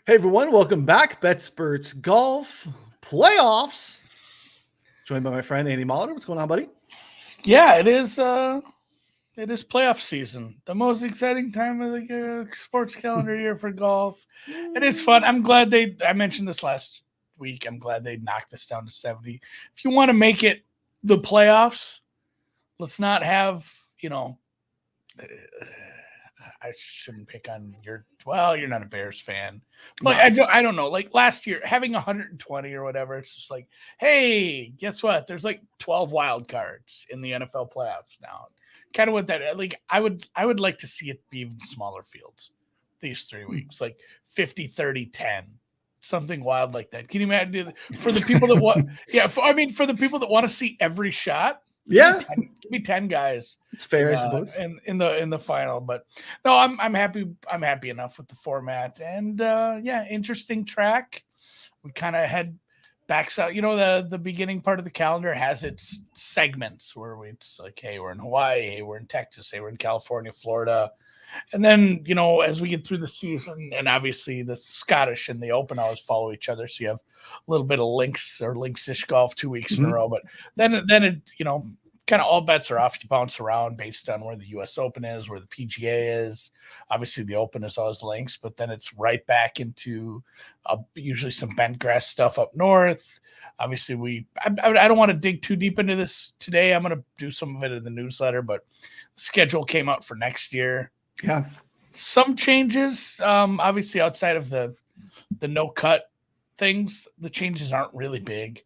Hey everyone, welcome back. BetSperts Golf Playoffs. Joined by my friend Andy Molitor. What's going on, buddy? Yeah, it is. It is playoff season, the most exciting time of the sports calendar year for golf. It is fun. I'm glad I mentioned this last week. I'm glad they knocked this down to 70. If you want to make it the playoffs, let's not have I shouldn't pick on your. Well, you're not a Bears fan, but I don't know. Like last year, having 120 or whatever, it's just like, hey, guess what? There's like 12 wild cards in the NFL playoffs now. Kind of what that like. I would like to see it be even smaller fields these 3 weeks, like 50, 30, 10. Something wild like that. Can you imagine for the people that want? Yeah, for the people that want to see every shot. Yeah, give me 10 guys. It's fair, I suppose. In the final, but no, I'm happy. I'm happy enough with the format, and interesting track. We kind of head back south. The beginning part of the calendar has its segments where it's like, hey, we're in Hawaii, hey, we're in Texas, hey, we're in California, Florida. And then, as we get through the season, and obviously the Scottish and the Open always follow each other. So you have a little bit of links or links-ish golf 2 weeks in a row. But then it, kind of all bets are off. You bounce around based on where the U.S. Open is, where the PGA is. Obviously the Open is always links, but then it's right back into usually some bent grass stuff up north. Obviously I don't want to dig too deep into this today. I'm going to do some of it in the newsletter, but the schedule came out for next year. Yeah, some changes. Obviously, outside of the no cut things, the changes aren't really big.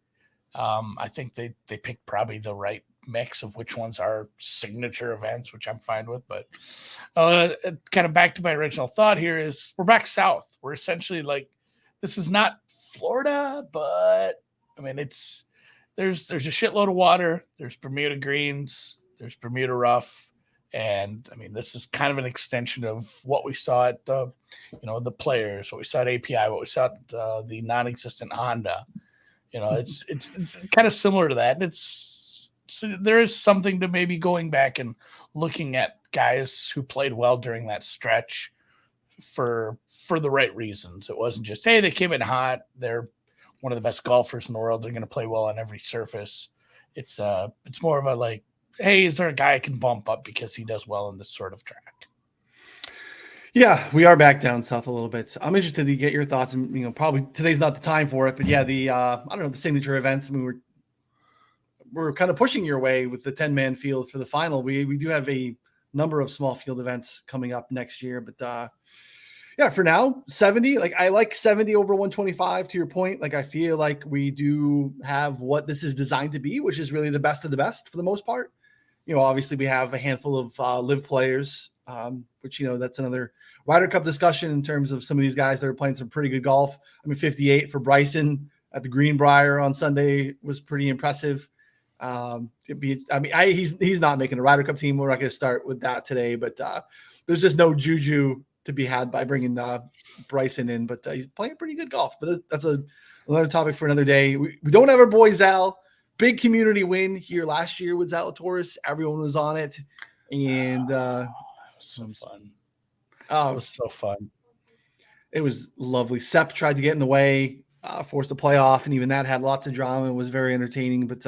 I think they picked probably the right mix of which ones are signature events, which I'm fine with. But kind of back to my original thought here is we're back south. We're essentially like this is not Florida, but I mean there's a shitload of water. There's Bermuda greens. There's Bermuda rough. And I mean, this is kind of an extension of what we saw at the Players, what we saw at API, what we saw at the non-existent Honda. It's kind of similar to that. There is something to maybe going back and looking at guys who played well during that stretch for the right reasons. It wasn't just, hey, they came in hot. They're one of the best golfers in the world. They're going to play well on every surface. It's more of a like, hey, is there a guy I can bump up because he does well in this sort of track? Yeah, we are back down south a little bit. I'm interested to get your thoughts, and probably today's not the time for it, but yeah, the I don't know, the signature events. I mean, we're kind of pushing your way with the 10-man field for the final. We do have a number of small field events coming up next year, but yeah, for now, 70. Like I like 70 over 125. To your point, like I feel like we do have what this is designed to be, which is really the best of the best for the most part. Obviously we have a handful of live players, which, that's another Ryder Cup discussion in terms of some of these guys that are playing some pretty good golf. I mean, 58 for Bryson at the Greenbrier on Sunday was pretty impressive. He's not making a Ryder Cup team. We're not going to start with that today, but there's just no juju to be had by bringing Bryson in, but he's playing pretty good golf. But that's another topic for another day. We don't have our boy Zal. Big community win here last year with Zalatoris. Everyone was on it, and so fun. Oh, it was so fun. It was lovely. Sepp tried to get in the way, forced the playoff, and even that had lots of drama and was very entertaining. But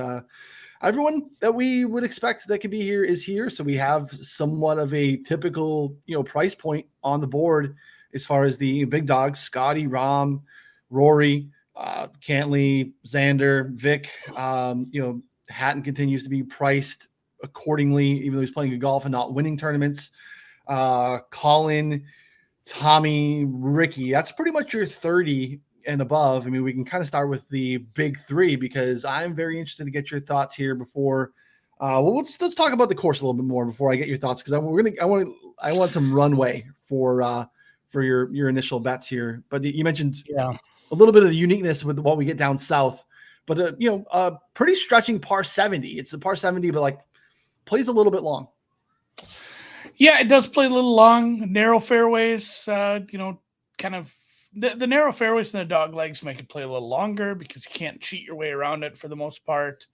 everyone that we would expect that could be here is here, so we have somewhat of a typical price point on the board as far as the big dogs: Scotty, Rahm, Rory. Cantley, Xander, Vic, Hatton continues to be priced accordingly, even though he's playing good golf and not winning tournaments. COLLIN, Tommy, Ricky, that's pretty much your 30 and above. I mean, we can kind of start with the big three because I'm very interested to get your thoughts here before. Let's talk about the course a little bit more before I get your thoughts because I want some runway for your initial bets here. But you mentioned a little bit of the uniqueness with what we get down south, but a pretty stretching par 70. It's a par 70, but like plays a little bit long. Yeah, it does play a little long, narrow fairways. Kind of the narrow fairways and the dog legs make it play a little longer because you can't cheat your way around it for the most part.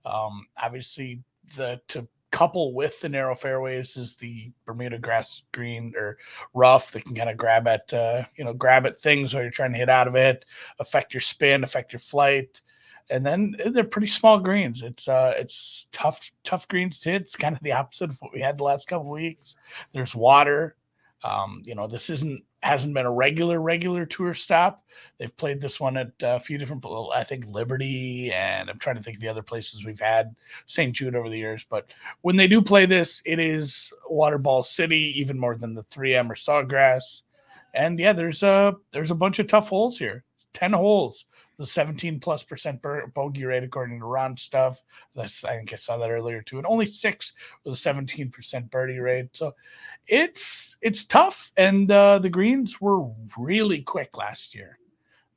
Obviously, to couple with the narrow fairways is the Bermuda grass green or rough that can kind of grab at things while you're trying to hit out of it, affect your spin, affect your flight. And then they're pretty small greens. It's tough greens to hit. It's kind of the opposite of what we had the last couple of weeks. There's water. This hasn't been a regular tour stop. They've played this one at a few different, I think Liberty, and I'm trying to think of the other places we've had St. Jude over the years. But when they do play this, it is water ball city, even more than the 3M or Sawgrass. And yeah, there's a bunch of tough holes here. 10 holes. The 17+% bogey rate, according to Ron's stuff. I think I saw that earlier too. And only 6 with a 17% birdie rate. So it's tough. And the greens were really quick last year.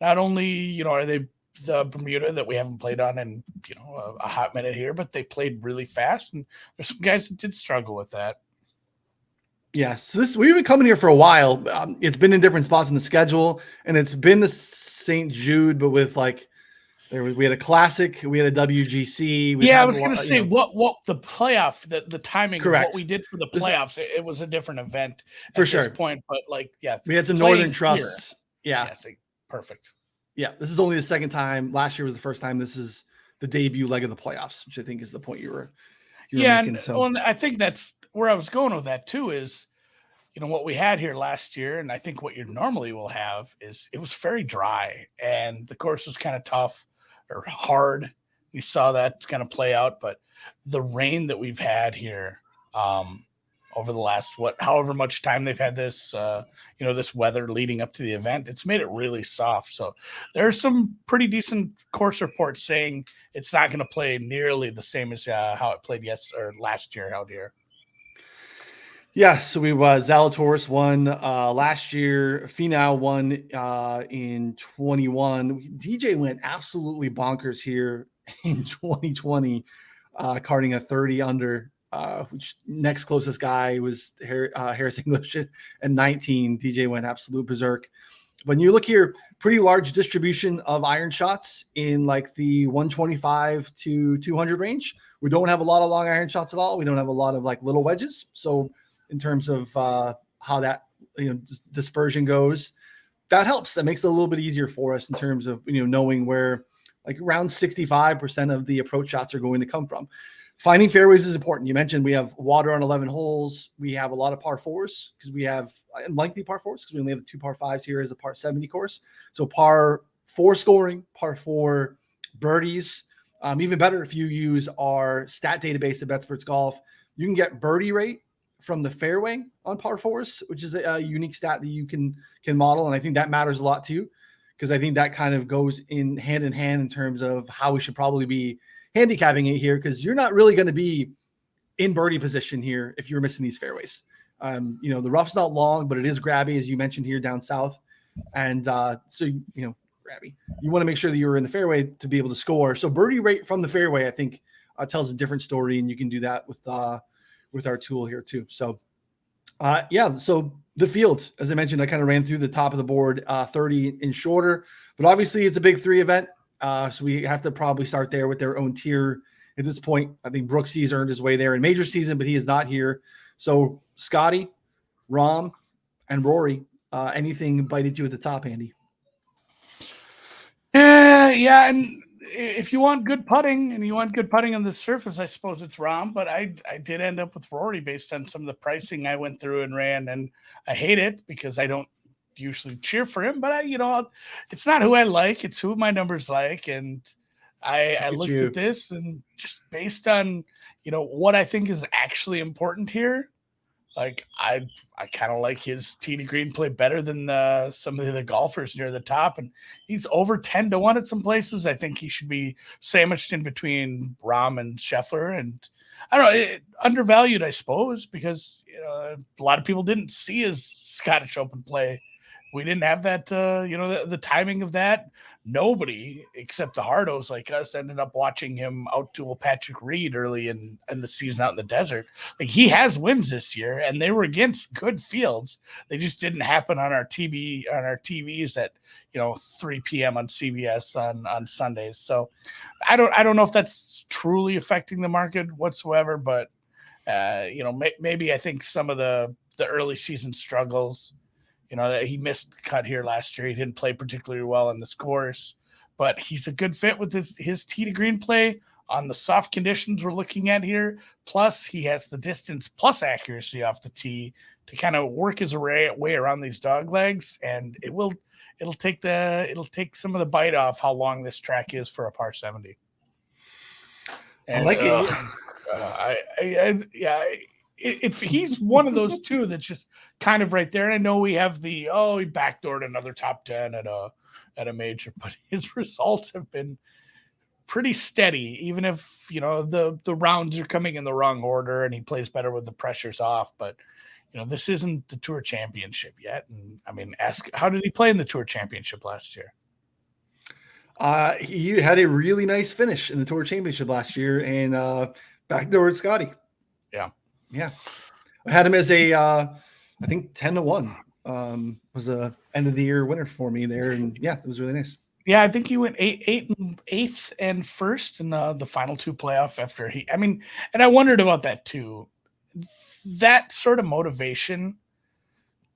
Not only, are they the Bermuda that we haven't played on in, a hot minute here, but they played really fast. And there's some guys that did struggle with that. Yes, we've been coming here for a while. It's been in different spots in the schedule, and it's been the St. Jude, but with we had a classic, we had a WGC. I was going to say what the playoff, the timing correct. Of what we did for the playoffs. It was a different event for at sure. This point, but we had some Northern Trusts. Yeah, perfect. Yeah, this is only the second time. Last year was the first time. This is the debut leg of the playoffs, which I think is the point you were making. And I think that's where I was going with that too. Is what we had here last year, and I think what you normally will have is it was very dry, and the course was kind of tough or hard. You saw that kind of play out, but the rain that we've had here over the last however much time they've had this this weather leading up to the event, it's made it really soft. So there's some pretty decent course reports saying it's not going to play nearly the same as how it played last year out here. Yeah, so we Zalatoris won last year. Finau won in 21. DJ went absolutely bonkers here in 2020, carding a 30 under. Which next closest guy was Harris English at 19. DJ went absolute berserk. When you look here, pretty large distribution of iron shots in the 125 to 200 range. We don't have a lot of long iron shots at all. We don't have a lot of little wedges. So in terms of how that dispersion goes, that helps. That makes it a little bit easier for us in terms of knowing where around 65% of the approach shots are going to come from. Finding fairways is important. You mentioned we have water on 11 holes. We have a lot of par fours because we have lengthy par fours because we only have the 2 par fives here as a par 70 course. So par 4 scoring, par 4 birdies. Even better if you use our stat database at BetSports Golf, you can get birdie rate from the fairway on par 4s, which is a unique stat that you can model. And I think that matters a lot too, because I think that kind of goes in hand in terms of how we should probably be handicapping it here, because you're not really going to be in birdie position here if you're missing these fairways. The rough's not long, but it is grabby, as you mentioned here down south. And grabby. You want to make sure that you're in the fairway to be able to score. So birdie rate from the fairway, I think, tells a different story, and you can do that with our tool here too. So, so the fields, as I mentioned, I kind of ran through the top of the board, 30 and shorter, but obviously it's a big 3 event. So we have to probably start there with their own tier at this point. I think Brooksy's earned his way there in major season, but he is not here. So Scotty, Rahm, and Rory, anything bited you at the top, Andy? Yeah, and if you want good putting on the surface, I suppose it's Rahm, but I did end up with Rory based on some of the pricing I went through and ran, and I hate it because I don't usually cheer for him, but it's not who I like, it's who my numbers like. And I looked at this, and just based on what I think is actually important here, I kind of like his tee to green play better than some of the other golfers near the top, and he's over 10-1 at some places. I think he should be sandwiched in between Rahm and Scheffler, and I don't know, undervalued, I suppose, because a lot of people didn't see his Scottish Open play. We didn't have that, the timing of that. Nobody except the hardos like us ended up watching him outduel Patrick Reed early in the season out in the desert. He has wins this year, and they were against good fields. They just didn't happen on our TVs at 3 p.m. on CBS on Sundays. So I don't know if that's truly affecting the market whatsoever, but Maybe I think some of the early season struggles, that he missed the cut here last year. He didn't play particularly well in this course, but he's a good fit with his tee to green play on the soft conditions we're looking at here. Plus, he has the distance plus accuracy off the tee to kind of work his way around these dog legs, and it'll take some of the bite off how long this track is for a par 70. And, I like it. if he's one of those two that's just kind of right there, and I know we have he backdoored another top 10 at a major, but his results have been pretty steady, even if the rounds are coming in the wrong order and he plays better with the pressures off. But this isn't the Tour Championship yet, and I mean, how did he play in the Tour Championship last year? He had a really nice finish in the Tour Championship last year, and backdoored Scotty. Yeah. I had him as I think 10-1 was a end of the year winner for me there, and yeah, it was really nice. Yeah, I think he went eighth and first in the final two playoff after and I wondered about that too. That sort of motivation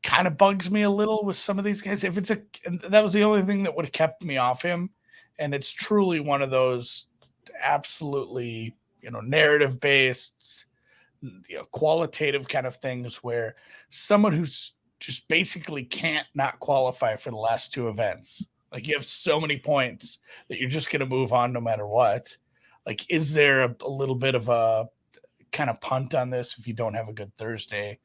kind of bugs me a little with some of these guys. That was the only thing that would have kept me off him. And it's truly one of those absolutely, narrative based, qualitative kind of things where someone who's just basically can't not qualify for the last two events. Like, you have so many points that you're just going to move on no matter what. Like, is there a little bit of a kind of punt on this if you don't have a good Thursday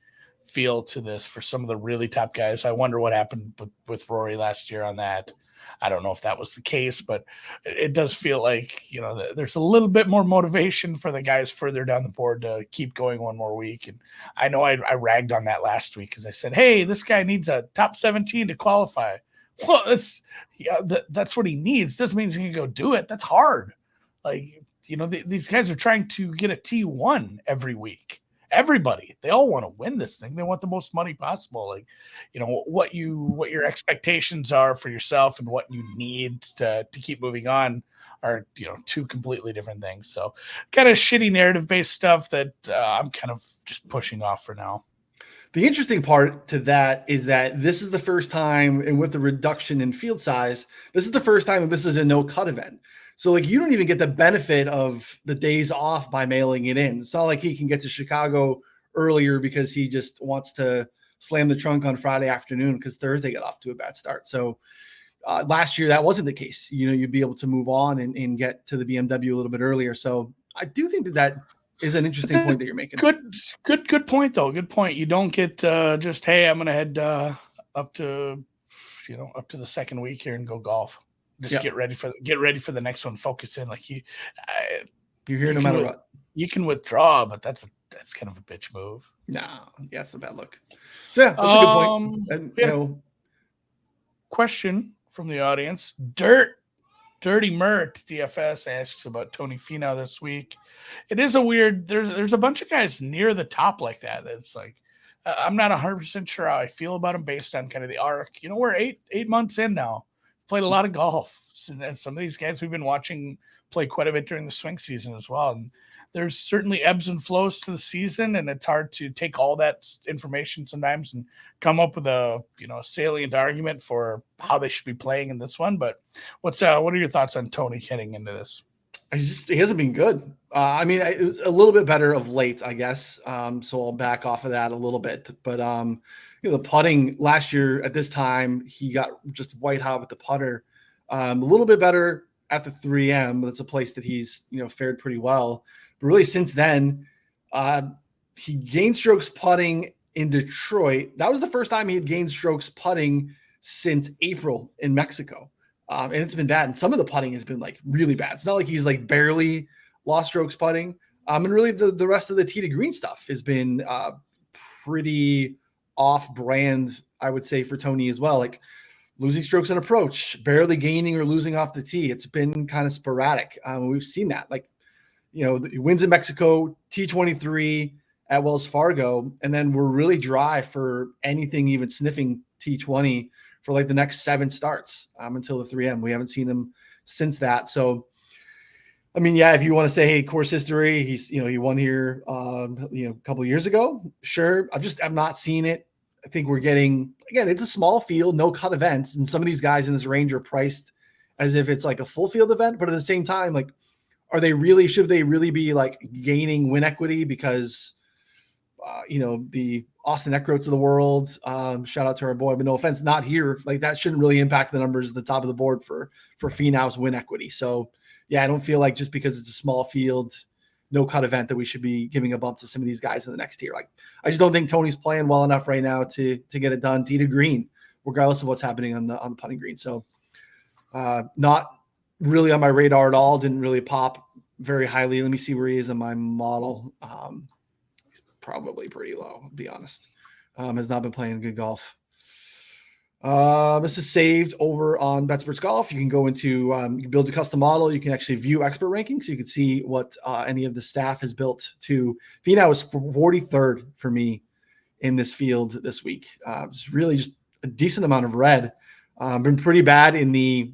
feel to this for some of the really top guys? I wonder what happened with Rory last year on that. I don't know if that was the case, but it does feel like, there's a little bit more motivation for the guys further down the board to keep going one more week. And I know I ragged on that last week because I said, hey, this guy needs a top 17 to qualify. Well, that's what he needs. Doesn't mean he's going to go do it. That's hard. Like, these guys are trying to get a T1 every week. Everybody, they all want to win this thing. They want the most money possible. Like, what your expectations are for yourself and what you need to keep moving on are, two completely different things. So kind of shitty narrative based stuff that I'm kind of just pushing off for now. The interesting part to that is that this is the first time, and with the reduction in field size, this is the first time that this is a no cut event. So, like, you don't even get the benefit of the days off by mailing it in. It's not like he can get to Chicago earlier because he just wants to slam the trunk on Friday afternoon because Thursday got off to a bad start. So last year, that wasn't the case. You'd be able to move on and get to the BMW a little bit earlier. So I do think that is an interesting point that you're making. Good point, though. Good point. You don't get just, hey, I'm going to head up to the second week here and go golf. Just get ready for the next one. Focus in, like you're here no matter what. You can withdraw, but that's kind of a bitch move. No, yeah, it's a bad look. So yeah, that's a good point. And, question from the audience: Dirty Mert DFS asks about Tony Finau this week. It is a weird. There's a bunch of guys near the top like that. It's like I'm not 100% sure how I feel about them based on kind of the arc. We're eight months in now. Played a lot of golf, and some of these guys we've been watching play quite a bit during the swing season as well. And there's certainly ebbs and flows to the season, and it's hard to take all that information sometimes and come up with a salient argument for how they should be playing in this one. But what are your thoughts on Tony heading into this? He hasn't been good. It was a little bit better of late, I guess. So I'll back off of that a little bit. But the putting last year at this time, he got just white hot with the putter. A little bit better at the 3M. That's a place that he's fared pretty well. But really, since then, he gained strokes putting in Detroit. That was the first time he had gained strokes putting since April in Mexico. And it's been bad. And some of the putting has been like really bad. It's not like he's like barely lost strokes putting. And really the rest of the tee to green stuff has been pretty off brand, I would say, for Tony as well. Like losing strokes on approach, barely gaining or losing off the tee. It's been kind of sporadic. We've seen that. Like, he wins in Mexico, T23 at Wells Fargo, and then we're really dry for anything even sniffing T20 for like the next 7 starts until the 3M. We haven't seen him since that. So I mean, yeah, if you want to say, hey, course history, he won here, a couple of years ago. Sure. I'm not seeing it. I think we're getting, again, it's a small field, no cut events. And some of these guys in this range are priced as if it's like a full field event. But at the same time, like, should they really be like gaining win equity because, the Austin Eckroats of the world, shout out to our boy, but no offense, not here. Like that shouldn't really impact the numbers at the top of the board for Finau's win equity. So yeah, I don't feel like just because it's a small field, no cut event that we should be giving a bump to some of these guys in the next tier. Like I just don't think Tony's playing well enough right now to get it done. Tee to green, regardless of what's happening on the putting green. So not really on my radar at all. Didn't really pop very highly. Let me see where he is in my model. He's probably pretty low, to be honest. Has not been playing good golf. This is saved over on BetSports Golf. You can go into, you can build a custom model. You can actually view expert rankings. So you can see what any of the staff has built to. Finau was 43rd for me in this field this week. It's really just a decent amount of red. Been pretty bad in the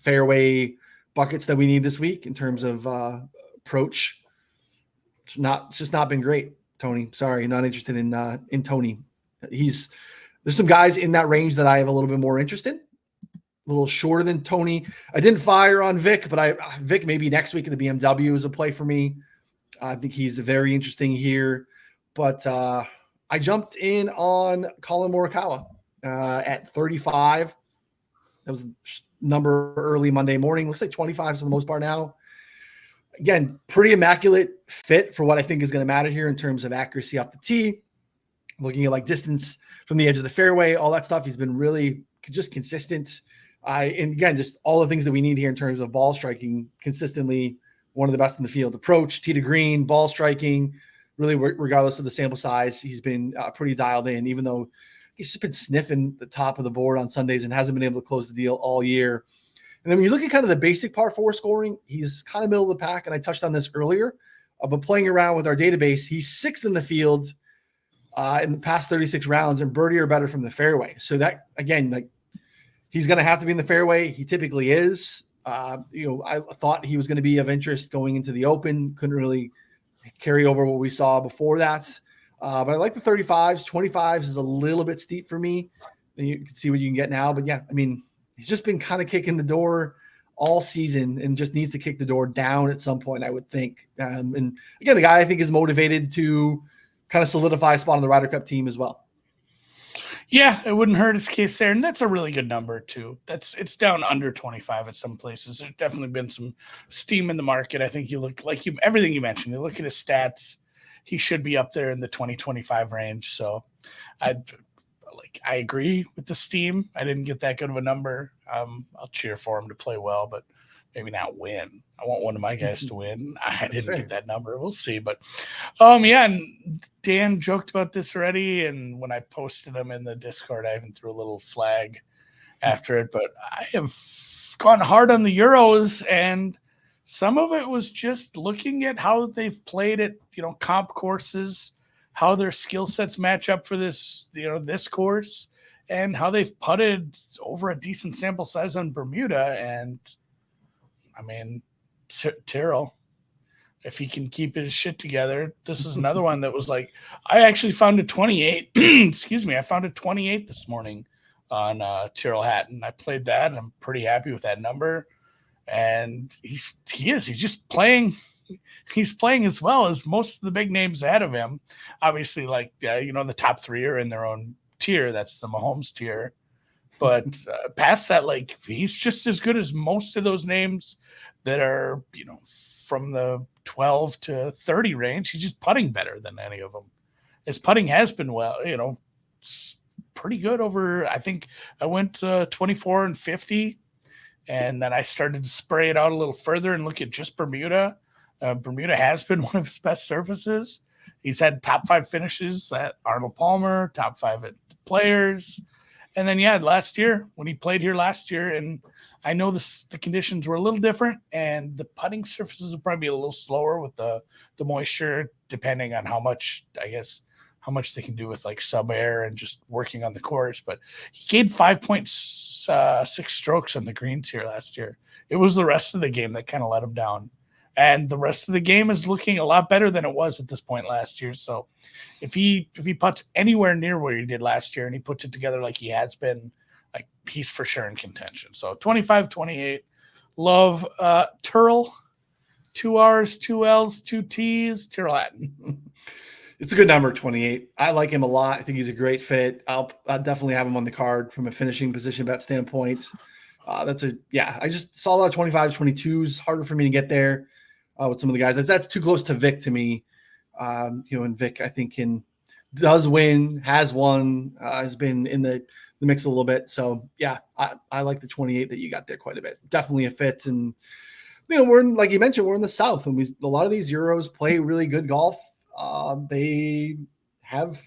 fairway buckets that we need this week in terms of approach. It's just not been great, Tony. Sorry, not interested in Tony. There's some guys in that range that I have a little bit more interest in. A little shorter than Tony. I didn't fire on Vic, but Vic maybe next week at the BMW is a play for me. I think he's very interesting here. But I jumped in on COLLIN Morikawa at 35. That was number early Monday morning. Looks like 25 for the most part now. Again, pretty immaculate fit for what I think is going to matter here in terms of accuracy off the tee. Looking at like distance from the edge of the fairway, all that stuff. He's been really just consistent. And again, just all the things that we need here in terms of ball striking consistently. One of the best in the field. Approach, tee to green, ball striking, really regardless of the sample size, he's been pretty dialed in, even though he's just been sniffing the top of the board on Sundays and hasn't been able to close the deal all year. And then when you look at kind of the basic par 4 scoring, he's kind of middle of the pack. And I touched on this earlier, but playing around with our database, he's 6th in the field in the past 36 rounds, and birdie or better from the fairway. So that, again, like he's going to have to be in the fairway. He typically is. I thought he was going to be of interest going into the Open. Couldn't really carry over what we saw before that. But I like the 35s. 25s is a little bit steep for me. Then you can see what you can get now. But yeah, I mean, he's just been kind of kicking the door all season and just needs to kick the door down at some point, I would think. And again, the guy I think is motivated to kind of solidify a spot on the Ryder Cup team as well. Yeah, it wouldn't hurt his case there. And that's a really good number too. It's down under 25 at some places. There's definitely been some steam in the market. I think you look like everything you mentioned. You look at his stats, he should be up there in the 20-25 range. So I agree with the steam. I didn't get that good of a number. I'll cheer for him to play well, but maybe not win. I want one of my guys to win. I didn't get that number. We'll see. But yeah, and Dan joked about this already. And when I posted them in the Discord, I even threw a little flag after it. But I have gone hard on the Euros, and some of it was just looking at how they've played at, comp courses, how their skill sets match up for this, this course, and how they've putted over a decent sample size on Bermuda. And I mean, TYRRELL, if he can keep his shit together, this is another one that was like, I actually found a 28. Excuse me. I found a 28 this morning on TYRRELL HATTON. I played that, and I'm pretty happy with that number. And he's just playing. He's playing as well as most of the big names ahead of him. Obviously, like, the top 3 are in their own tier. That's the Mahomes tier. But past that, like, he's just as good as most of those names that are, from the 12 to 30 range. He's just putting better than any of them. His putting has been pretty good over, I think I went 24 and 50, and then I started to spray it out a little further and look at just Bermuda. Bermuda has been one of his best surfaces. He's had top 5 finishes at Arnold Palmer, top 5 at Players. And then, last year, when he played here last year, and I know the conditions were a little different, and the putting surfaces will probably be a little slower with the moisture, depending on how much they can do with like sub air and just working on the course. But he gained 5.6 strokes on the greens here last year. It was the rest of the game that kind of let him down. And the rest of the game is looking a lot better than it was at this point last year. So if he puts anywhere near where he did last year and he puts it together like he has been, like, he's for sure in contention. So 25-28. Love TYRRELL. 2 R's, 2 L's, 2 T's, TYRRELL Hatton. It's a good number, 28. I like him a lot. I think he's a great fit. I'll definitely have him on the card from a finishing position bet standpoint. I just saw a lot of 25s, 22s. Harder for me to get there with some of the guys. That's too close to Vic to me. And Vic, I think, does win, has won, has been in the mix a little bit. So yeah, I like the 28 that you got there quite a bit. Definitely a fit. And we're in, like you mentioned, we're in the South, and a lot of these Euros play really good golf. They have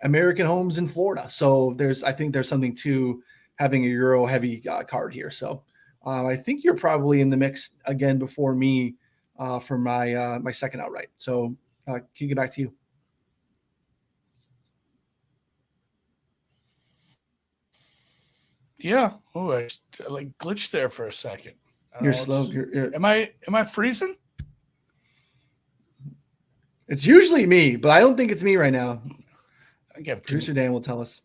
American homes in Florida, so I think there's something to having a Euro heavy card here. So I think you're probably in the mix again before me for my second outright. So can get back to you. Yeah. Oh, I like glitched there for a second. You're slow. Am I freezing? It's usually me, but I don't think it's me right now. Producer Dan will tell us.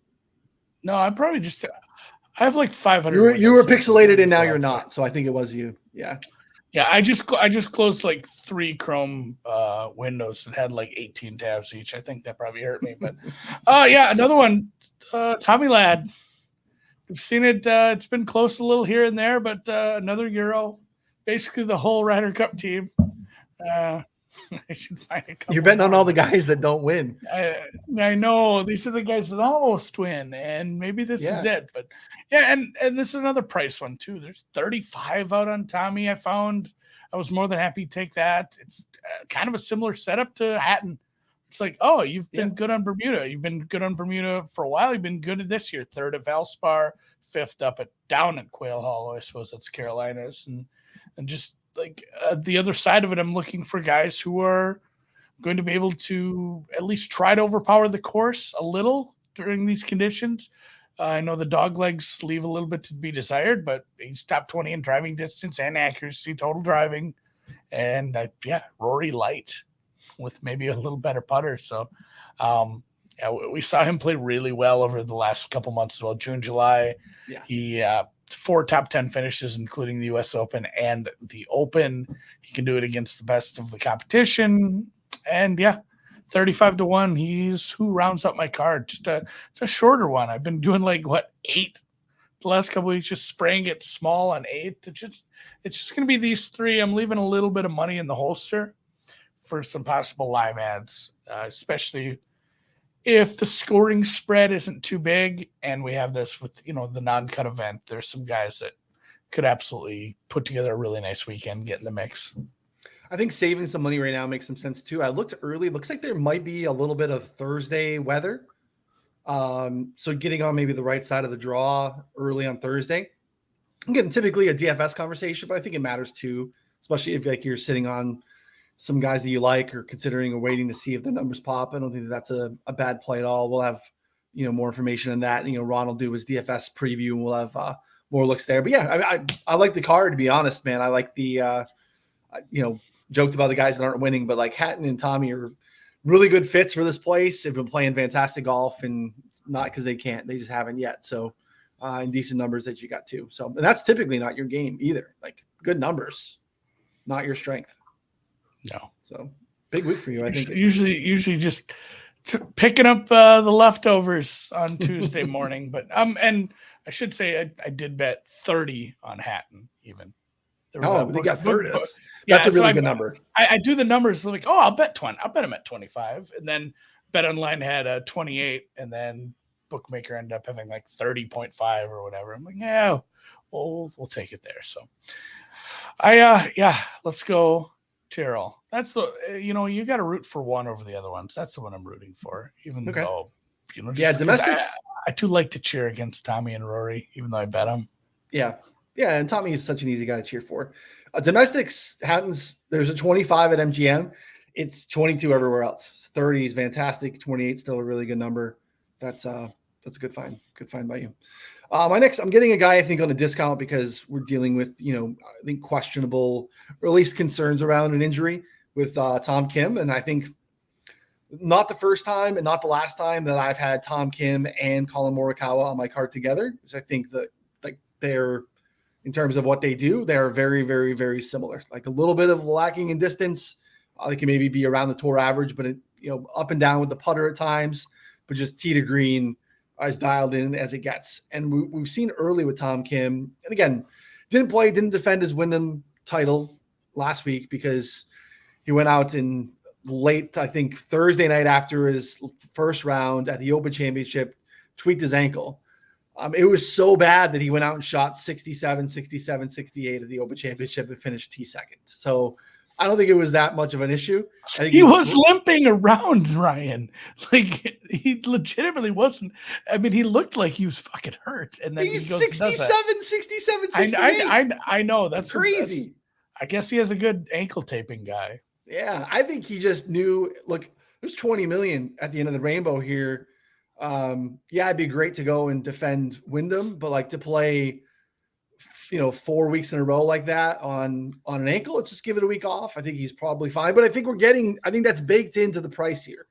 No, I'm probably just. I have like 500. You were pixelated, and now you're not. So I think it was you. Yeah. Yeah, I just closed like 3 Chrome windows that had like 18 tabs each. I think that probably hurt me. But yeah, another one. Tommy Ladd. We've seen it. It's been close a little here and there, but another Euro. Basically, the whole Ryder Cup team. I should find a couple. You're betting on all the guys that don't win. I know these are the guys that almost win, and maybe this is it. But yeah, and this is another price one too. There's 35 out on Tommy. I was more than happy to take that. It's kind of a similar setup to Hatton. It's like, oh, you've been good on Bermuda. You've been good on Bermuda for a while. You've been good at this year. 3rd at Valspar, 5th down at Quail Hollow. I suppose that's Carolinas, and just like the other side of it, I'm looking for guys who are going to be able to at least try to overpower the course a little during these conditions. I know the dog legs leave a little bit to be desired, but he's top 20 in driving distance and accuracy, total driving, and Rory light with maybe a little better putter. So we saw him play really well over the last couple months as well. June, July, he 4 top 10 finishes, including the U.S. Open and the Open. He can do it against the best of the competition. And 35-1. He's who rounds up my card. It's a shorter one. I've been doing 8 the last couple of weeks, just spraying it small on 8. It's just going to be these 3. I'm leaving a little bit of money in the holster for some possible live ads, especially if the scoring spread isn't too big and we have this with, the non-cut event. There's some guys that could absolutely put together a really nice weekend, get in the mix. I think saving some money right now makes some sense too. I looked early. Looks like there might be a little bit of Thursday weather. So getting on maybe the right side of the draw early on Thursday. Again, typically a DFS conversation, but I think it matters too, especially if you're sitting on some guys that you like or considering or waiting to see if the numbers pop. I don't think that's a bad play at all. We'll have, more information on that. Ron will do his DFS preview and we'll have more looks there. But I like the card, to be honest, man. I like the, joked about the guys that aren't winning, but like Hatton and Tommy are really good fits for this place. They've been playing fantastic golf, and it's not because they can't, they just haven't yet. So and decent numbers that you got too. So, and that's typically not your game either. Like good numbers, not your strength. No. So big week for you, I think. Usually just picking up the leftovers on Tuesday morning. But and I should say I did bet 30 on Hatton even. They got 30. That's a really good number. I do the numbers like, I'll bet 20. I'll bet him at 25. And then Bet Online had a 28, and then bookmaker ended up having 30.5 or whatever. I'm like, we'll take it there. So let's go TYRRELL. That's the you got to root for one over the other ones. That's the one I'm rooting for, even though domestics. I do like to cheer against Tommy and Rory, even though I bet them. Yeah, and Tommy is such an easy guy to cheer for. Domestics happens. There's a 25 at MGM. It's 22 everywhere else. 30 is fantastic. 28 still a really good number. That's That's a good find. Good find by you. My next, I'm getting a guy I think on a discount because we're dealing with, I think questionable or at least concerns around an injury with Tom Kim. And I think not the first time and not the last time that I've had Tom Kim and COLLIN Morikawa on my card together, because I think that they're, in terms of what they do, they're very, very, very similar. Like a little bit of lacking in distance. They can maybe be around the tour average, but up and down with the putter at times, but just tee to green as dialed in as it gets. And we've seen early with Tom Kim, and again, didn't defend his Wyndham title last week because he went out in late, I think Thursday night after his first round at the Open Championship, tweaked his ankle. It was so bad that he went out and shot 67, 67, 68 at the Open Championship and finished T2. So I don't think it was that much of an issue. I think he was limping around, Ryan. Like he legitimately wasn't. I mean, he looked like he was fucking hurt. And then he's he goes 67, 68. I know. That's crazy. I guess he has a good ankle taping guy. Yeah, I think he just knew, look, there's 20 million at the end of the rainbow here. It'd be great to go and defend Wyndham, but like to play, 4 weeks in a row like that on an ankle, let's just give it a week off. I think he's probably fine, but I think that's baked into the price here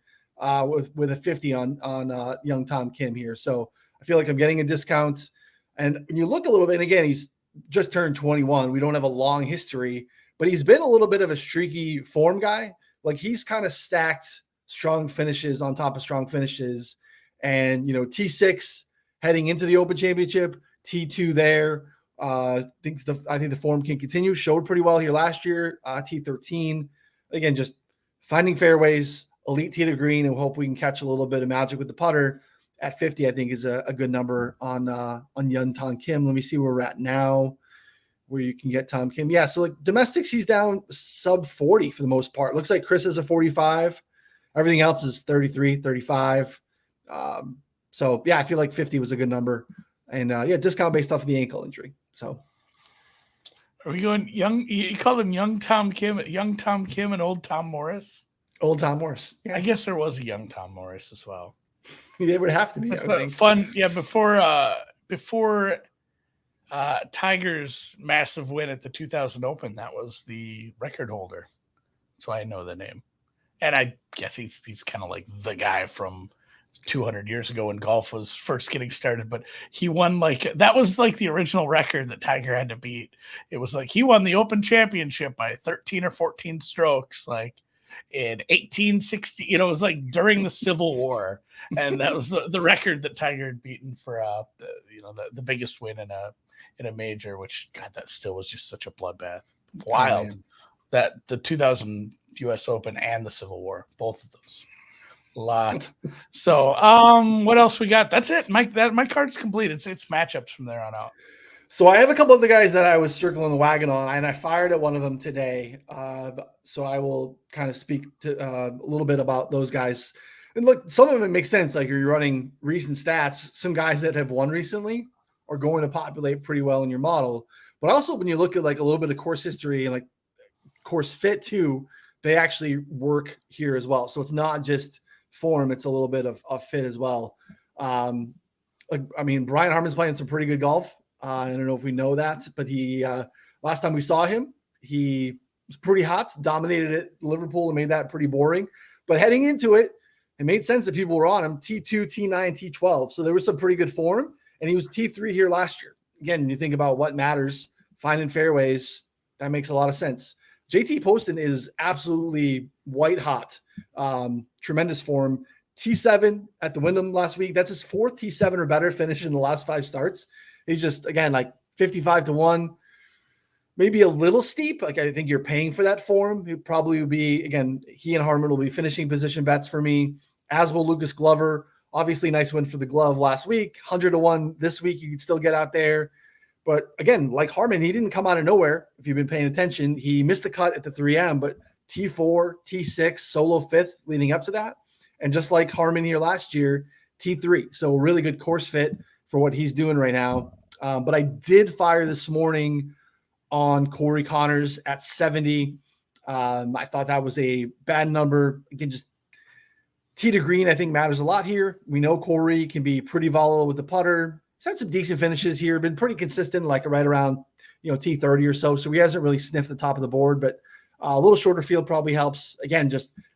with a 50 on young Tom Kim here. So I feel like I'm getting a discount. And when you look a little bit, and again, he's just turned 21. We don't have a long history, but he's been a little bit of a streaky form guy. Like he's kind of stacked strong finishes on top of strong finishes. And, T6 heading into the Open Championship, T2 there. I think the form can continue. Showed pretty well here last year, T13. Again, just finding fairways, elite tee to green, and hope we can catch a little bit of magic with the putter at 50, I think is a good number on young Tom Kim. Let me see where we're at now, where you can get Tom Kim. Yeah, so like domestics, he's down sub 40 for the most part. Looks like Chris is a 45. Everything else is 33, 35. So yeah, I feel like 50 was a good number, and discount based off of the ankle injury. So are we going young? You call him young Tom Kim and old Tom Morris? Old Tom Morris. Yeah. I guess there was a young Tom Morris as well. They would have to be. That's fun. Yeah. Before Tiger's massive win at the 2000 Open, that was the record holder. So I know the name. And I guess he's kind of like the guy from 200 years ago when golf was first getting started, but he won that was like the original record that Tiger had to beat. It was like he won the Open Championship by 13 or 14 strokes, like in 1860. It was like during the Civil War, and that was the record that Tiger had beaten for the biggest win in a major. Which God, that still was just such a bloodbath. Wild that the 2000 U.S. Open and the Civil War, both of those. Lot. So what else we got? That's it. My card's complete. It's matchups from there on out. So I have a couple of the guys that I was circling the wagon on, and I fired at one of them today. So I will kind of speak to a little bit about those guys. And look, some of it makes sense. Like you're running recent stats, some guys that have won recently are going to populate pretty well in your model. But also when you look at like a little bit of course history and like course fit too, they actually work here as well. So it's not just form, it's a little bit of fit as well. Brian Harman's playing some pretty good golf. I don't know if we know that, but he last time we saw him, he was pretty hot, dominated at Liverpool and made that pretty boring. But heading into it, it made sense that people were on him T2, T9, T12. So there was some pretty good form, and he was T3 here last year. Again, you think about what matters, finding fairways, that makes a lot of sense. JT Poston is absolutely white hot. Tremendous form. T7 at the Wyndham last week. That's his fourth T7 or better finish in the last 5 starts. He's just, again, like 55-1, maybe a little steep. Like I think you're paying for that form. It probably would be, again, he and Harman will be finishing position bets for me, as will Lucas Glover. Obviously, nice win for the glove last week. 100-1 this week. You could still get out there. But again, like Harman, he didn't come out of nowhere. If you've been paying attention, he missed the cut at the 3M, but T4, T6, solo 5th leading up to that. And just like Harman here last year, T3. So a really good course fit for what he's doing right now. But I did fire this morning on Corey Connors at 70. I thought that was a bad number. Again, just Tee to green, I think, matters a lot here. We know Corey can be pretty volatile with the putter. He's had some decent finishes here, been pretty consistent, like right around, T30 or so. So he hasn't really sniffed the top of the board, but a little shorter field probably helps. Again,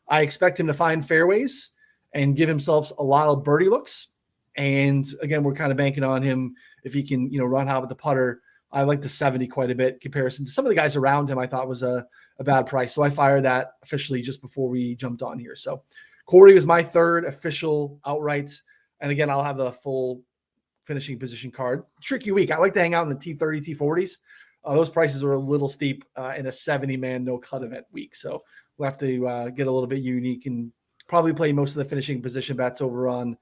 I expect him to find fairways and give himself a lot of birdie looks. And again, we're kind of banking on him if he can, run hot with the putter. I like the 70 quite a bit in comparison to some of the guys around him. I thought was a bad price. So I fired that officially just before we jumped on here. So Corey was my third official outright. And again, I'll have the full finishing position card. Tricky week. I like to hang out in the T30, T40s. Those prices are a little steep in a 70-man no-cut event week. So we'll have to get a little bit unique and probably play most of the finishing position bets over on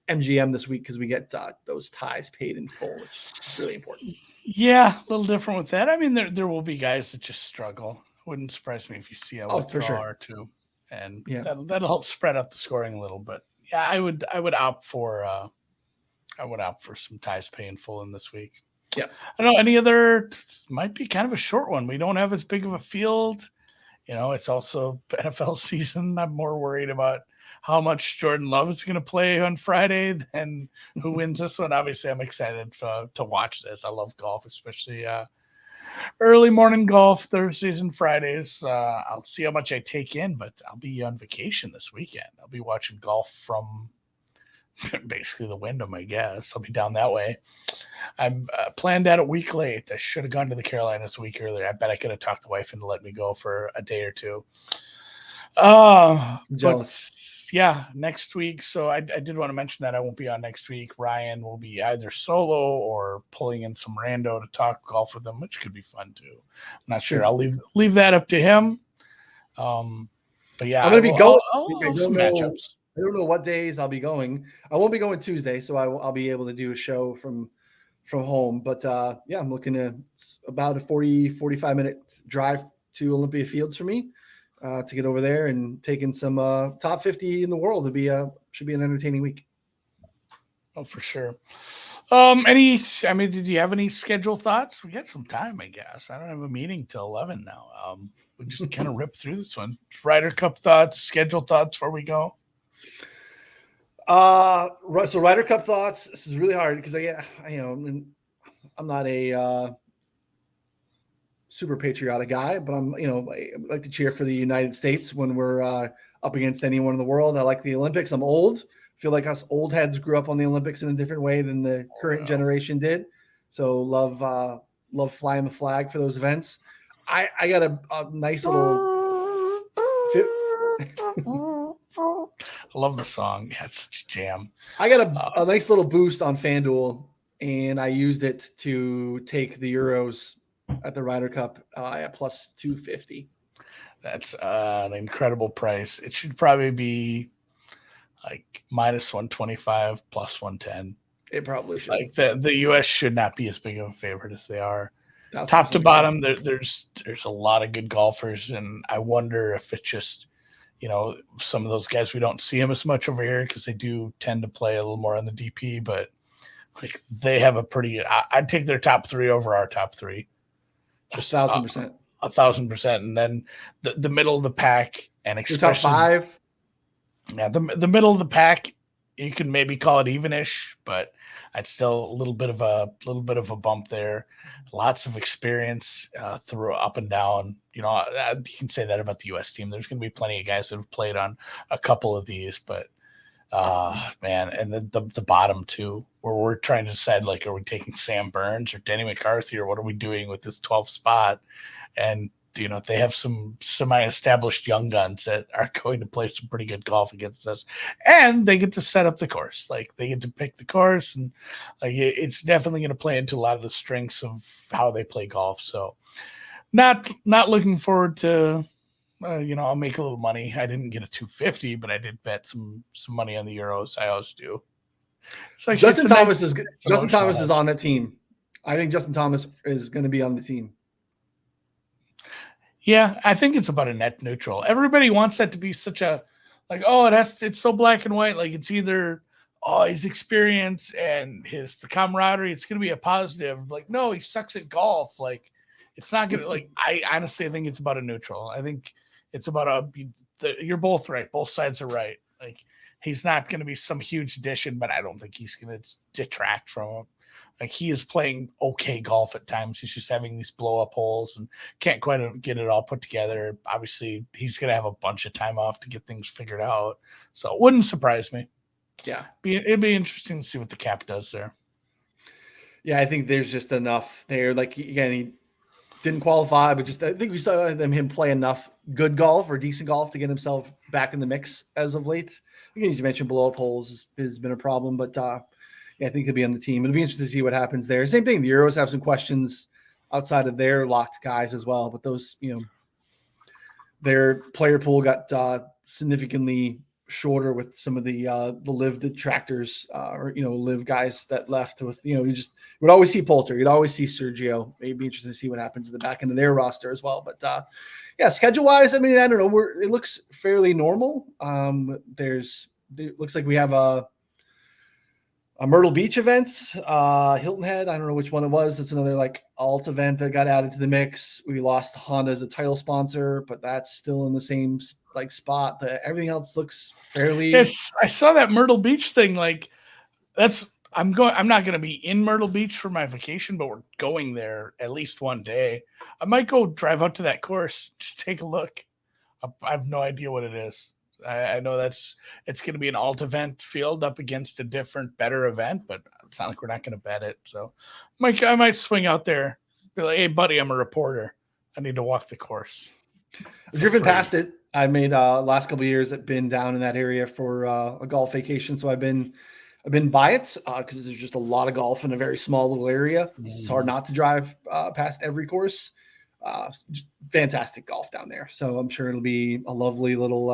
MGM this week because we get those ties paid in full, which is really important. Yeah, a little different with that. I mean, there will be guys that just struggle. Wouldn't surprise me if you see a withdrawal or two, and that'll help spread out the scoring a little bit. Yeah, I would opt for some ties paying full in this week. Yeah, I don't know any other. Might be kind of a short one. We don't have as big of a field. It's also NFL season. I'm more worried about how much Jordan Love is going to play on Friday than who wins this one. Obviously, I'm excited to watch this. I love golf, especially early morning golf, Thursdays and Fridays. I'll see how much I take in, but I'll be on vacation this weekend. I'll be watching golf from basically the Wyndham, I guess. I'll be down that way. I'm planned out a week late. I should have gone to the Carolinas a week earlier. I bet I could have talked the wife into letting me go for a day or two. Jealous. But yeah, next week. So I did want to mention that I won't be on next week. Ryan will be either solo or pulling in some rando to talk golf with them, which could be fun too. I'm not sure. I'll leave that up to him. But yeah, I'm going to be going. I'll some matchups. I don't know what days I'll be going. I won't be going Tuesday, so I'll be able to do a show from home. But I'm looking at about a 45 minute drive to Olympia Fields for me to get over there and taking some top 50 in the world. Should be an entertaining week. Oh, for sure. Did you have any schedule thoughts? We got some time, I guess. I don't have a meeting till 11 now. We just kind of rip through this one. Ryder Cup thoughts, schedule thoughts before we go. So Ryder Cup thoughts. This is really hard because I'm not a super patriotic guy, but I like to cheer for the United States when we're up against anyone in the world. I like the Olympics. I'm old. I feel like us old heads grew up on the Olympics in a different way than the current generation did. So love flying the flag for those events. I got a nice little I love the song. Yeah, it's such a jam. I got a nice little boost on FanDuel, and I used it to take the Euros at the Ryder Cup at plus 250. That's an incredible price. It should probably be like minus 125, plus 110. It probably should. Like the U.S. should not be as big of a favorite as they are. Top to bottom, there's a lot of good golfers, and I wonder if it's just some of those guys we don't see them as much over here because they do tend to play a little more on the DP, but like they have I'd take their top three over our top three. Just 1,000%. 1,000%. And then the middle of the pack, and especially top five. Yeah, the middle of the pack, you can maybe call it evenish, but I'd still a little bit of a bump there. Lots of experience through up and down. You can say that about the U.S. team. There's going to be plenty of guys that have played on a couple of these, but man, and the bottom two, where we're trying to decide, like, are we taking Sam Burns or Denny McCarthy, or what are we doing with this 12th spot? And they have some semi-established young guns that are going to play some pretty good golf against us, and they get to set up the course. Like, they get to pick the course, and like it's definitely going to play into a lot of the strengths of how they play golf. So, not looking forward to. I'll make a little money. I didn't get a 250, but I did bet some money on the Euros. I always do. So Justin Thomas is on that team. I think Justin Thomas is going to be on the team. Yeah, I think it's about a net neutral. Everybody wants that to be such a it's so black and white. Like, it's either his experience and the camaraderie. It's going to be a positive. Like, no, he sucks at golf. Like, it's not going to. Like, I honestly think it's about a neutral. I think it's about you're both right. Both sides are right. Like, He's not going to be some huge addition, but I don't think he's going to detract from him. Like, he is playing okay golf at times. He's just having these blow up holes and can't quite get it all put together. Obviously, he's going to have a bunch of time off to get things figured out. So it wouldn't surprise me. Yeah. It'd be interesting to see what the cap does there. Yeah, I think there's just enough there. Like, again, he didn't qualify, but just I think we saw him play enough good golf or decent golf to get himself back in the mix as of late. Again, as you mentioned, blow up holes has been a problem, but yeah, I think he'll be on the team. It'll be interesting to see what happens there. Same thing. The Euros have some questions outside of their locked guys as well, but those, their player pool got significantly shorter with some of the live detractors or live guys that left with, you would always see Poulter, you'd always see Sergio. It'd be interesting to see what happens at the back end of their roster as well. But yeah, schedule wise, I mean, I don't know, it looks fairly normal. It looks like we have a Myrtle Beach event, Hilton Head. I don't know which one it was. It's another like alt event that got added to the mix. We lost Honda as a title sponsor, but that's still in the same like spot. Everything else looks fairly. Yes, I saw that Myrtle Beach thing. Like, I'm not going to be in Myrtle Beach for my vacation, but we're going there at least one day. I might go drive out to that course, just take a look. I have no idea what it is. I know it's going to be an alt event field up against a different, better event, but it's not like we're not going to bet it. So I might swing out there, be like, hey, buddy, I'm a reporter. I need to walk the course. I've driven past it. I made last couple of years I've been down in that area for a golf vacation. So I've been by it because there's just a lot of golf in a very small little area. It's hard not to drive past every course. Fantastic golf down there. So I'm sure it'll be a lovely little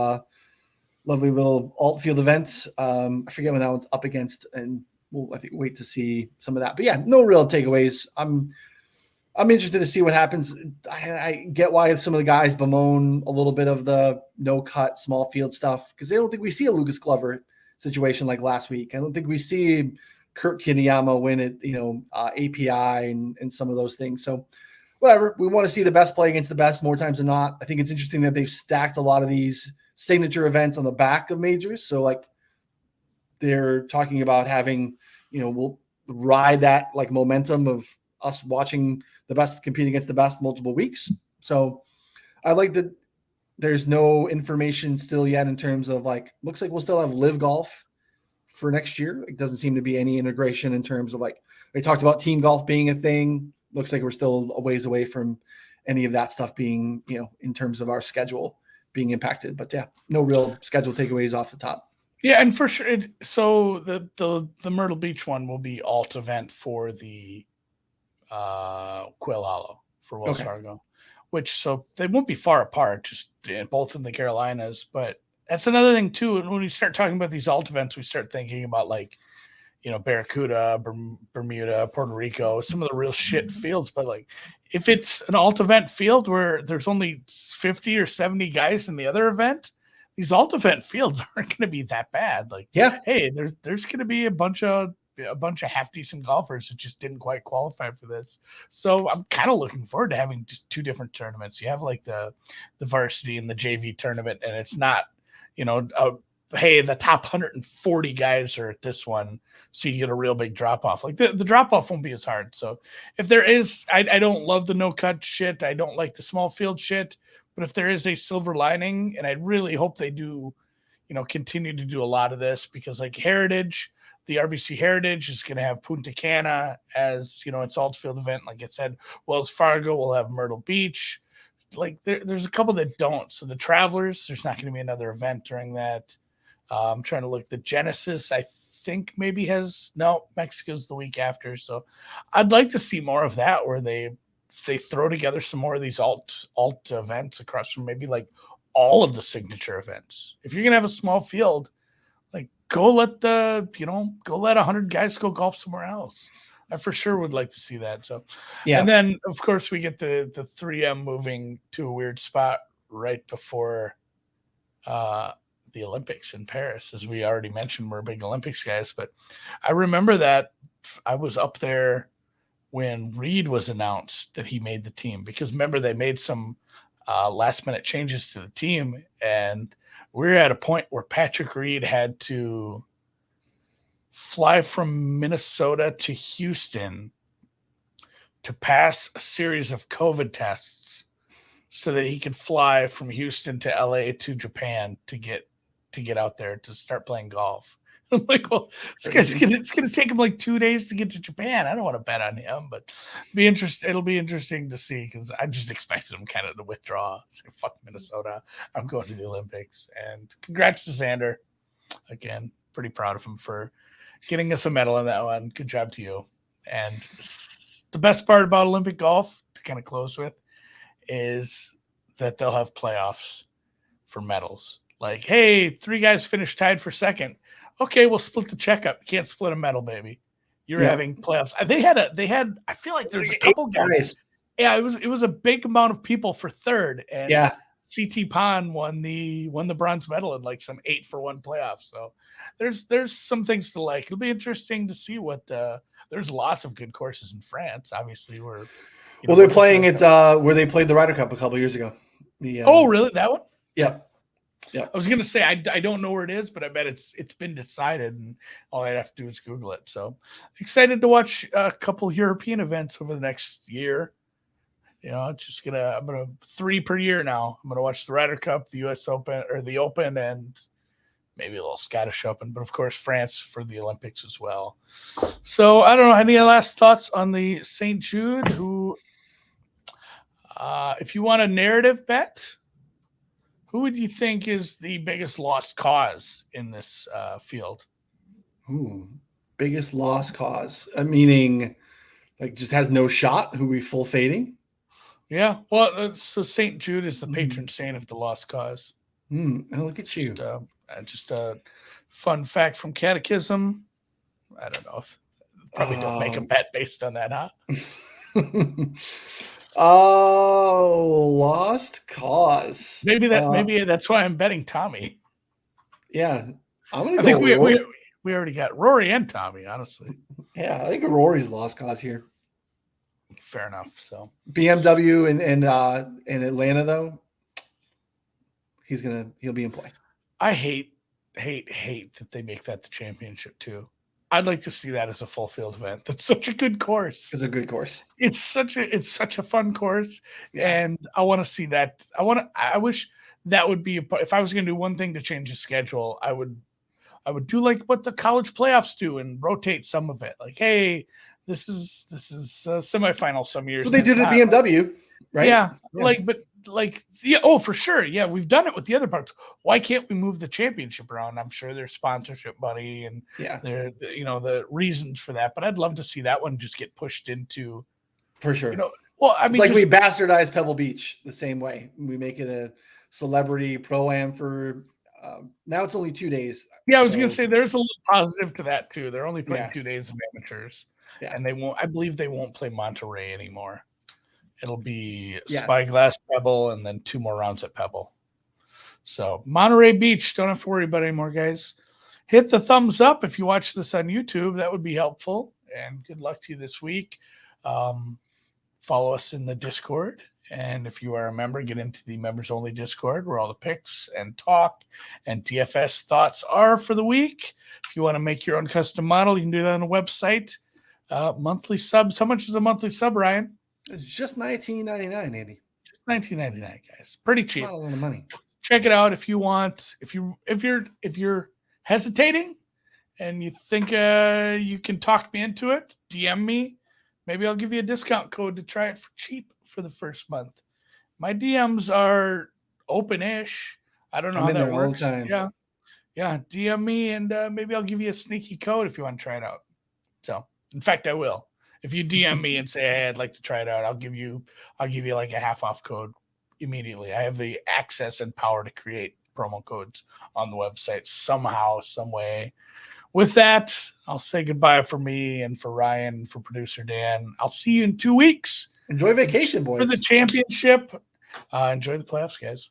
alt field event. I forget when that one's up against, and we'll I think wait to see some of that. But yeah, no real takeaways. I'm interested to see what happens. I get why some of the guys bemoan a little bit of the no cut small field stuff because they don't think we see a Lucas Glover situation like last week. I don't think we see Kurt Kitayama win it, API and some of those things. So whatever, we want to see the best play against the best more times than not. I think it's interesting that they've stacked a lot of these signature events on the back of majors. So like they're talking about having, we'll ride that like momentum of us watching the best compete against the best multiple weeks. So I like that there's no information still yet in terms of like, looks like we'll still have live golf for next year. It doesn't seem to be any integration in terms of like, they talked about team golf being a thing. Looks like we're still a ways away from any of that stuff being, in terms of our schedule being impacted, but yeah, no real schedule takeaways off the top. Yeah, and for sure. So the Myrtle Beach one will be alt event for the Quill Hollow for Wells Fargo, so they won't be far apart, just both in the Carolinas. But that's another thing too. When we start talking about these alt events, we start thinking about like, Barracuda, Bermuda, Puerto Rico, some of the real shit fields. But like, if it's an alt event field where there's only 50 or 70 guys in the other event, these alt event fields aren't going to be that bad. Like, yeah, hey, there's going to be a bunch of half decent golfers that just didn't quite qualify for this. So I'm kind of looking forward to having just two different tournaments. You have like the varsity and the JV tournament, and it's not, hey, the top 140 guys are at this one, so you get a real big drop off. Like the drop off won't be as hard. So if there is, I don't love the no cut shit. I don't like the small field shit. But if there is a silver lining, and I really hope they do, continue to do a lot of this, because like Heritage, the RBC Heritage is going to have Punta Cana as, its alt field event. Like I said, Wells Fargo will have Myrtle Beach. Like there's a couple that don't. So the Travelers, there's not going to be another event during that. I'm trying to look. The Genesis, I think maybe Mexico's the week after. So I'd like to see more of that, where they throw together some more of these alt events across from maybe like all of the signature events. If you're gonna have a small field, like go let 100 guys go golf somewhere else. I for sure would like to see that. So yeah, and then of course we get the 3M moving to a weird spot right before the Olympics in Paris. As we already mentioned, we're big Olympics guys, but I remember that I was up there when Reed was announced that he made the team, because remember they made some last minute changes to the team, and we're at a point where Patrick Reed had to fly from Minnesota to Houston to pass a series of COVID tests so that he could fly from Houston to LA to Japan to get out there to start playing golf. I'm like, well, it's gonna take him like 2 days to get to Japan. I don't want to bet on him, but it'll be interesting to see, because I just expected him kind of to withdraw. Say, fuck Minnesota. I'm going to the Olympics. And congrats to Xander. Again, pretty proud of him for getting us a medal in that one. Good job to you. And the best part about Olympic golf, to kind of close with, is that they'll have playoffs for medals. Like, hey, 3 guys finished tied for second. Okay, we'll split the checkup. You can't split a medal, baby. You're having playoffs. They had. I feel like there's a couple guys. Yeah, it was a big amount of people for third, and CT Pond won the bronze medal in like some 8-for-1 playoff. So there's some things to like. It'll be interesting to see what. There's lots of good courses in France. Obviously, they're playing it where they played the Ryder Cup a couple years ago. Oh, really? That one? Yeah. Yeah, I was gonna say I don't know where it is, but I bet it's been decided, and all I have to do is Google it. So excited to watch a couple European events over the next year. I'm gonna 3 per year now. I'm gonna watch the Ryder Cup, the U.S. Open, or the Open, and maybe a little Scottish Open, but of course France for the Olympics as well. So I don't know. Any last thoughts on the St. Jude? Who, if you want a narrative bet, who would you think is the biggest lost cause in this field? Ooh, biggest lost cause? Meaning, like, just has no shot? Who we full fading? Yeah. Well, so St. Jude is the patron saint of the lost cause. Look at you. Just a fun fact from Catechism. I don't know if probably don't make a bet based on that, huh? Oh, lost cause. Maybe that's why I'm betting Tommy. Yeah, I'm gonna I think we already got Rory and Tommy, honestly. Yeah, I think Rory's lost cause here. Fair enough. So BMW in Atlanta though, he'll be in play. I hate that they make that the championship too. I'd like to see that as a full field event. That's such a good course. It's a good course. It's such a fun course, and I want to see that. I wish that would be if I was going to do one thing to change the schedule, I would do like what the college playoffs do and rotate some of it. Like, hey, this is a semifinal some years. So they did at BMW, right? Yeah. For sure. Yeah, we've done it with the other parts. Why can't we move the championship around? I'm sure there's sponsorship money and the reasons for that. But I'd love to see that one just get pushed into. For sure. It's like we bastardize Pebble Beach the same way. We make it a celebrity pro-am for now it's only 2 days. Yeah, I was going to say there's a little positive to that too. They're only playing 2 days of amateurs. Yeah. And I believe they won't play Monterey anymore. It'll be Spyglass, Pebble, and then 2 more rounds at Pebble. So Monterey Beach, don't have to worry about it anymore, guys. Hit the thumbs up if you watch this on YouTube. That would be helpful. And good luck to you this week. Follow us in the Discord. And if you are a member, get into the members-only Discord where all the picks and talk and DFS thoughts are for the week. If you want to make your own custom model, you can do that on the website. Monthly subs. How much is a monthly sub, Ryan? It's just $19.99, Andy. Just $19.99, guys. Pretty cheap. Not a lot of money. Check it out if you want. If you're hesitating and you think you can talk me into it, DM me. Maybe I'll give you a discount code to try it for cheap for the first month. My DMs are open-ish. I don't know how that works. All the time. Yeah. DM me and maybe I'll give you a sneaky code if you want to try it out. So, in fact, I will. If you DM me and say, hey, I'd like to try it out, I'll give you like a half off code immediately. I have the access and power to create promo codes on the website somehow, some way. With that, I'll say goodbye for me and for Ryan and for producer Dan. I'll see you in 2 weeks. Enjoy vacation, boys. For the championship. Enjoy the playoffs, guys.